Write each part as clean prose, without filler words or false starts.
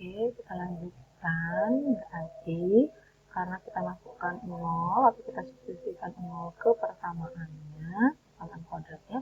Oke, kita lanjutkan. Berarti karena kita masukkan 0 atau kita substitusikan 0 ke persamaannya, persamaan kuadratnya,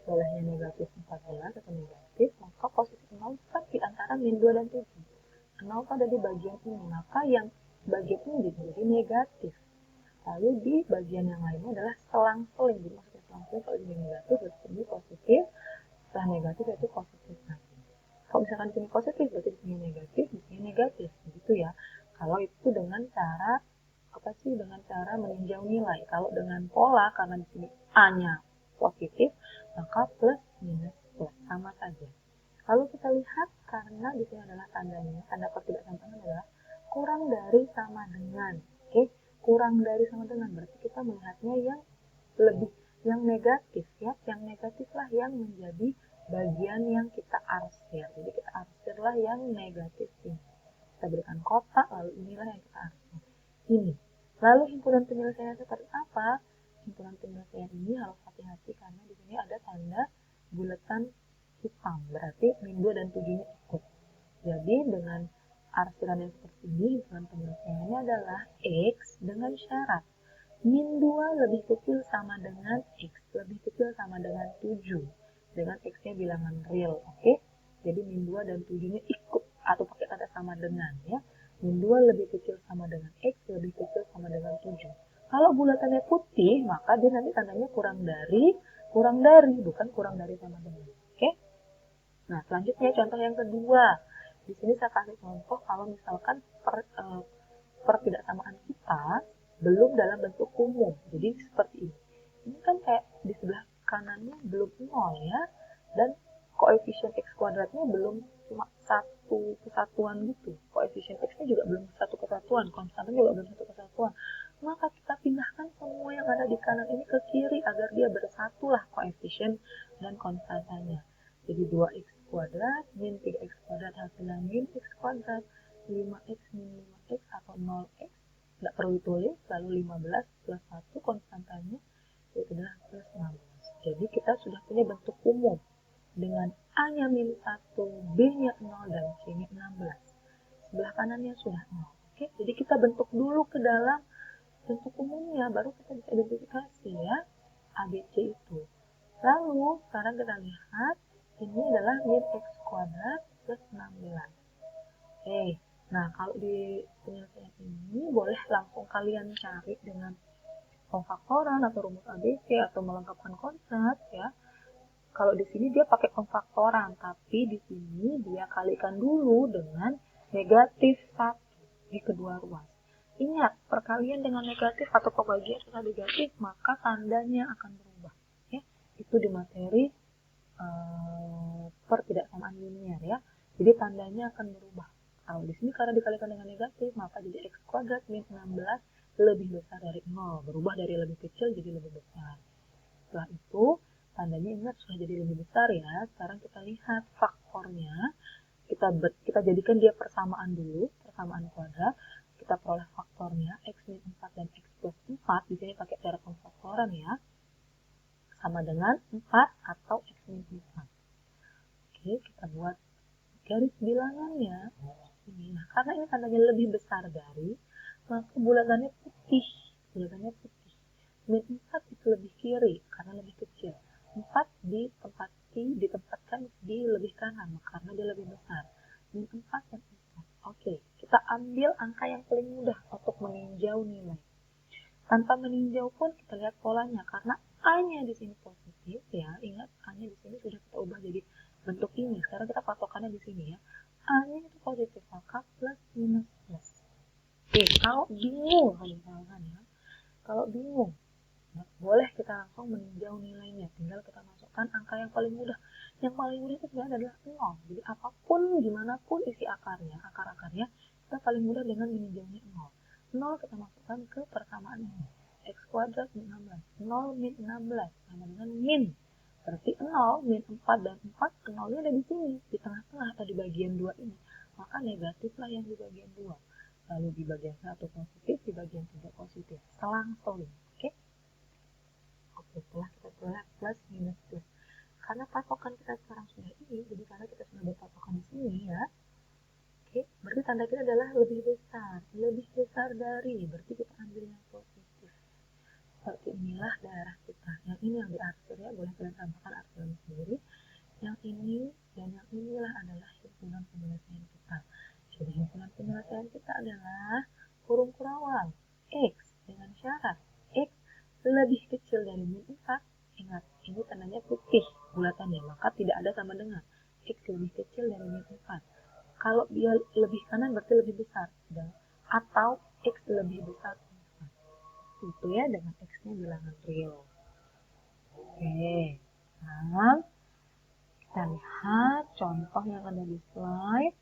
olehnya negatif 14 atau negatif, maka posisi 0 kan di antara min 2 dan 7. 0 ada di bagian ini, maka yang bagian ini jadi negatif. Lalu di bagian yang lainnya adalah selang-seling. Jadi maksudnya selang-seling kalau ini negatif, berarti ini positif. Setelah negatif itu positif lagi. Kalau misalkan di sini positif, berarti di sini negatif, di sini negatif, gitu ya. Kalau itu dengan cara apa sih? Dengan cara meninjau nilai. Kalau dengan pola, karena di sini A-nya positif, maka plus minus plus sama saja. Lalu kita lihat karena di sini adalah tandanya, tanda ketidaksamaan adalah kurang dari sama dengan. Oke, kurang dari sama dengan berarti kita melihatnya yang lebih yang negatif ya, yang negatif lah yang menjadi bagian yang kita arsir. Jadi kita arsirlah yang negatif ini. Kita berikan kotak, lalu inilah yang kita arsir. Ini. Lalu himpunan penyelesaian seperti apa? Himpunan penyelesaian ini harus hati-hati karena di sini ada tanda bulatan hitam. Berarti min 2 dan 7-nya ikut. Jadi dengan arsiran yang seperti ini, himpunan penyelesaiannya adalah X dengan syarat min 2 lebih kecil sama dengan X, lebih kecil sama dengan 7. Dengan X-nya bilangan real, oke? Jadi min 2 dan 7-nya ikut, atau pakai kata sama dengan, ya. Min 2 lebih kecil sama dengan X, lebih kecil sama dengan 7. Kalau bulatannya putih, maka dia nanti tandanya kurang dari, bukan kurang dari sama dengan, oke? Nah, selanjutnya contoh yang kedua. Di sini saya kasih contoh kalau misalkan pertidaksamaan kita belum dalam bentuk umum. Jadi seperti ini. Ini kan kayak di sebelah kanannya belum 0 ya. Dan koefisien X kuadratnya belum cuma satu kesatuan gitu. Koefisien X-nya juga belum satu kesatuan. Konstannya juga belum satu kesatuan. Maka kita pindahkan semua yang ada di kanan ini ke kiri agar dia bersatulah koefisien dan konstantanya. Jadi 2x kuadrat min 3x kuadrat hasilnya min x kuadrat. 5x min 5x atau 0x, nggak perlu ditulis, lalu 15 plus 1 konstantanya yaitu adalah plus 16. Jadi kita sudah punya bentuk umum dengan A-nya min 1, B-nya 0, dan C-nya 16. Sebelah kanannya sudah 0. Oke, jadi kita bentuk dulu ke dalam bentuk umumnya, baru kita bisa identifikasi ya ABC itu. Lalu sekarang kita lihat ini adalah min x kuadrat plus 16. Oke, nah kalau di penyelesaian ini boleh langsung kalian cari dengan pemfaktoran atau rumus ABC atau melengkapkan konsep ya. Kalau di sini dia pakai pemfaktoran, tapi di sini dia kalikan dulu dengan negatif 1 di kedua ruas. Ingat, perkalian dengan negatif atau pembagian dengan negatif, maka tandanya akan berubah. Ya, itu di materi pertidaksamaan linier ya. Jadi tandanya akan berubah. Kalau di sini karena dikalikan dengan negatif, maka jadi x kuadrat min 16 lebih besar dari 0. Berubah dari lebih kecil jadi lebih besar. Setelah itu, tandanya ingat sudah jadi lebih besar ya. Sekarang kita lihat faktornya. Kita jadikan dia persamaan dulu, persamaan kuadrat. Kita peroleh faktornya, x min 4 dan x plus 4. Di sini pakai cara pemfaktoran ya. Sama dengan 4 atau x min 4. Oke, kita buat garis bilangannya. Ini. Nah, karena ini tandanya lebih besar dari, maka bulatannya putih. Bulatannya putih. Min 4 itu lebih kiri karena lebih kecil. 4 ditempatkan di lebih kanan karena dia lebih besar. Min 4 dan 4. Oke, kita ambil angka yang paling mudah untuk meninjau nilai. Tanpa meninjau pun kita lihat polanya karena A-nya di sini positif ya. Ingat A-nya di sini sudah kita ubah jadi bentuk ini. Sekarang kita patokannya di sini ya. A-nya itu positif, maka plus minus plus. Oke, kalau bingung misalkan ya. Kalau bingung, boleh kita langsung meninjau nilainya. Tinggal kita masukkan angka yang paling mudah. Yang paling mudah itu sebenarnya adalah 0. Jadi apapun, dimanapun isi akarnya, akar-akarnya, kita paling mudah dengan meninjaunya 0. 0 kita masukkan ke persamaan ini. X kuadrat min 16. 0 min 16 sama dengan min. Berarti 0 min 4 dan 4, 0-nya ada di sini, di tengah-tengah atau di bagian 2 ini. Maka negatiflah yang di bagian 2. Lalu di bagian 1 positif, di bagian 3 positif. Selang-seling. Oke? Oke, setelah kita tulis plus minus plus. Karena patokan kita sekarang sudah ini, jadi karena kita sudah berpatokan di sini ya. Oke, berarti tanda kita adalah lebih besar dari, berarti kita ambil yang positif. Seperti inilah daerah kita. Yang ini yang diarsir ya, boleh kalian tambahkan artinya sendiri. Yang ini dan yang inilah adalah himpunan penyelesaian kita. Jadi himpunan penyelesaian kita adalah kurung kurawal X dengan syarat X lebih kecil dari min 4. Ingat, ini tandanya putih bulatannya, maka tidak ada sama dengan X lebih kecil dari min 4. Kalau dia lebih kanan berarti lebih besar, atau X lebih besar. Itu ya dengan X-nya bilangan real. Oke, nah kita lihat contoh yang ada di slide.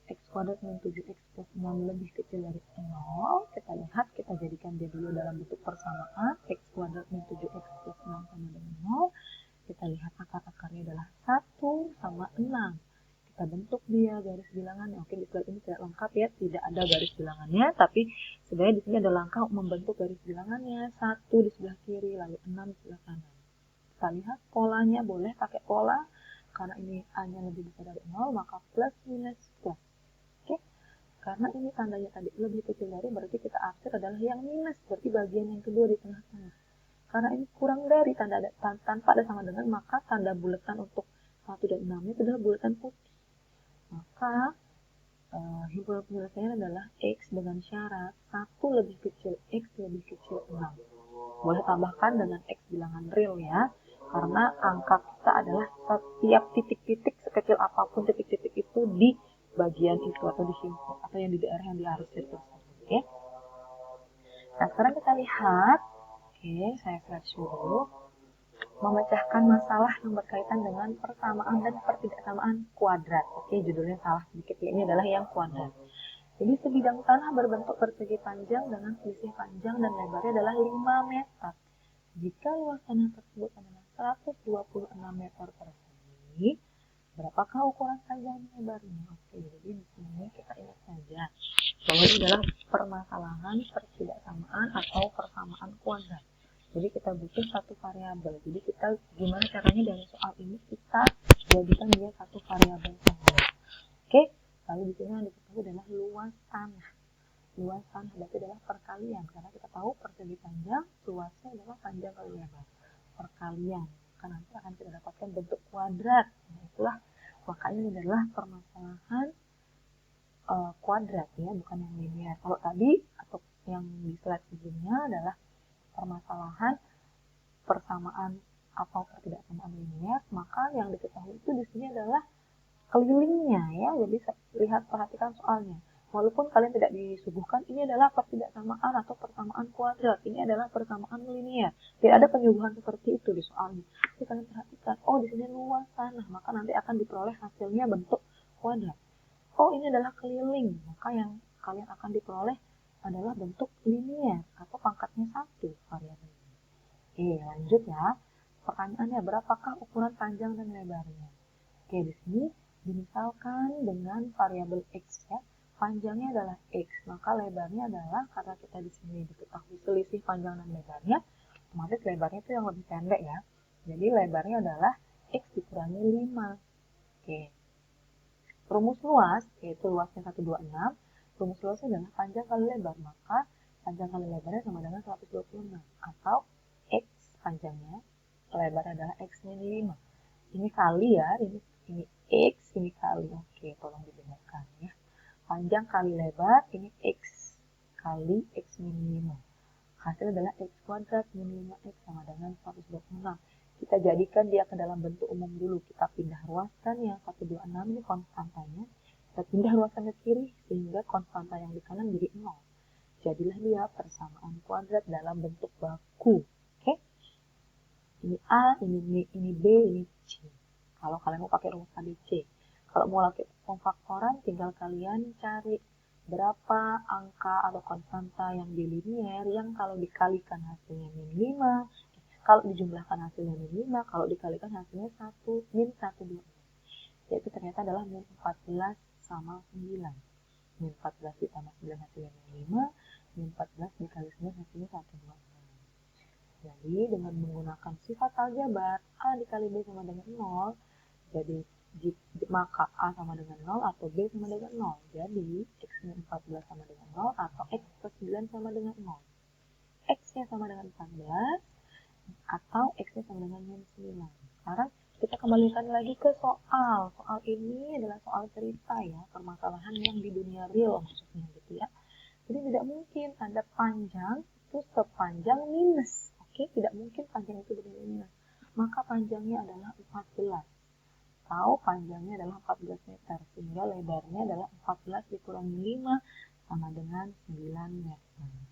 X kuadrat min 7x plus 6 lebih kecil dari 0. Kita lihat, kita jadikan dia dulu dalam bentuk persamaan. X kuadrat min 7x plus 6 sama dengan 0. Kita lihat akar-akarnya adalah 1 sama 6. Kita bentuk dia garis bilangannya. Oke, di slide ini tidak lengkap ya, tidak ada garis bilangannya, tapi sebenarnya di sini ada langkah membentuk garis bilangannya. 1 di sebelah kiri, lalu 6 di sebelah kanan. Kita lihat polanya, boleh pakai pola. Karena ini A-nya lebih besar dari 0, maka plus minus plus. Oke, karena ini tandanya tadi lebih kecil dari, berarti kita arsir adalah yang minus, berarti bagian yang kedua di tengah-tengah. Karena ini kurang dari tanda tanpa ada sama dengan, maka tanda bulatan untuk 1 dan 6 itu adalah bulatan putih. Maka himpunan penyelesaian adalah X dengan syarat 1 lebih kecil X lebih kecil 6. Boleh tambahkan dengan X bilangan real ya, karena angka kita adalah setiap titik-titik sekecil apapun titik-titik itu di bagian itu atau di simpul atau yang di daerah yang diarsir tersebut. Oke. Nah sekarang kita lihat, oke saya flash dulu, memecahkan masalah yang berkaitan dengan persamaan dan pertidaksamaan kuadrat. Oke, judulnya salah sedikit ya, ini adalah yang kuadrat. Jadi sebidang tanah berbentuk persegi panjang dengan selisih panjang dan lebarnya adalah 5 meter. Jika luas tanah tersebut adalah 126 meter persegi, berapakah ukuran panjang dan lebarnya? Oke, jadi di sini kita ingat saja bahwa ini adalah permasalahan pertidaksamaan atau persamaan kuadrat. Jadi kita butuh satu variabel. Jadi kita gimana caranya dari soal ini kita jadikan dia satu variabel saja. Oke, lalu di sini yang diketahui adalah luas tanah. Luas tanah berarti adalah perkalian, karena kita tahu persegi panjang luasnya adalah panjang kali lebar. Perkalian, maka nanti akan kita dapatkan bentuk kuadrat. Nah, itulah makanya ini adalah permasalahan kuadrat ya, bukan yang linear. Kalau tadi atau yang di slide sebelumnya adalah permasalahan persamaan atau pertidaksamaan linear, maka yang diketahui itu di sini adalah kelilingnya ya. Jadi lihat, perhatikan soalnya. Walaupun kalian tidak disuguhkan ini adalah pertidaksamaan atau persamaan kuadrat, ini adalah persamaan linear. Tidak ada penyuguhan seperti itu di soalnya. Jadi kalian perhatikan, oh di sini luas tanah, maka nanti akan diperoleh hasilnya bentuk kuadrat. Oh ini adalah keliling, maka yang kalian akan diperoleh adalah bentuk linear atau pangkatnya 1 variabel. Oke, lanjut ya. Pertanyaannya, berapakah ukuran panjang dan lebarnya? Oke, di sini dimisalkan dengan variabel X ya. Panjangnya adalah X, maka lebarnya adalah, karena kita di sini diketahui selisih panjang dan lebarnya, otomatis lebarnya itu yang lebih pendek ya. Jadi lebarnya adalah X dikurangi 5. Oke. Rumus luas, yaitu luasnya 126, rumus luasnya adalah panjang kali lebar, maka panjang kali lebarnya sama dengan 126, atau X panjangnya, lebar adalah X min 5. Ini kali ya, ini X, ini kali. Oke, tolong didengarkan ya. Panjang kali lebar, ini X kali X min 5. Hasil adalah X kuadrat min 5X sama dengan 126. Kita jadikan dia ke dalam bentuk umum dulu. Kita pindah ruaskan yang 126 ini konstantanya. Kita pindah ruaskan ke kiri sehingga konstanta yang di kanan jadi 0. Jadilah dia persamaan kuadrat dalam bentuk baku. Oke? Ini A, ini B, ini C. Kalau kalian mau pakai rumus ABC. Kalau mau pakai pemfaktoran, tinggal kalian cari berapa angka atau konstanta yang bilinear yang kalau dikalikan hasilnya min 5, kalau dijumlahkan hasilnya min 5, kalau dikalikan hasilnya min 126. Yaitu ternyata adalah min 14 sama 9. Min 14 ditambah 9 hasilnya min 5, min 14 dikali 9 hasilnya 126. Jadi dengan menggunakan sifat aljabar A dikali B sama dengan 0, jadi maka A sama dengan 0 atau B sama dengan 0. Jadi, X-nya 14 sama dengan 0 atau X plus 9 sama dengan 0. X-nya sama dengan 14 atau X-nya sama dengan minus 9. Sekarang kita kembalikan lagi ke soal. Soal ini adalah soal cerita ya, permasalahan yang di dunia real maksudnya gitu ya. Jadi tidak mungkin ada panjang itu sepanjang minus. Oke, tidak mungkin panjang itu bernilai minus. Maka panjangnya adalah 14. Atau panjangnya adalah 14 meter. Sehingga lebarnya adalah 14 dikurangi 5 sama dengan 9 meter.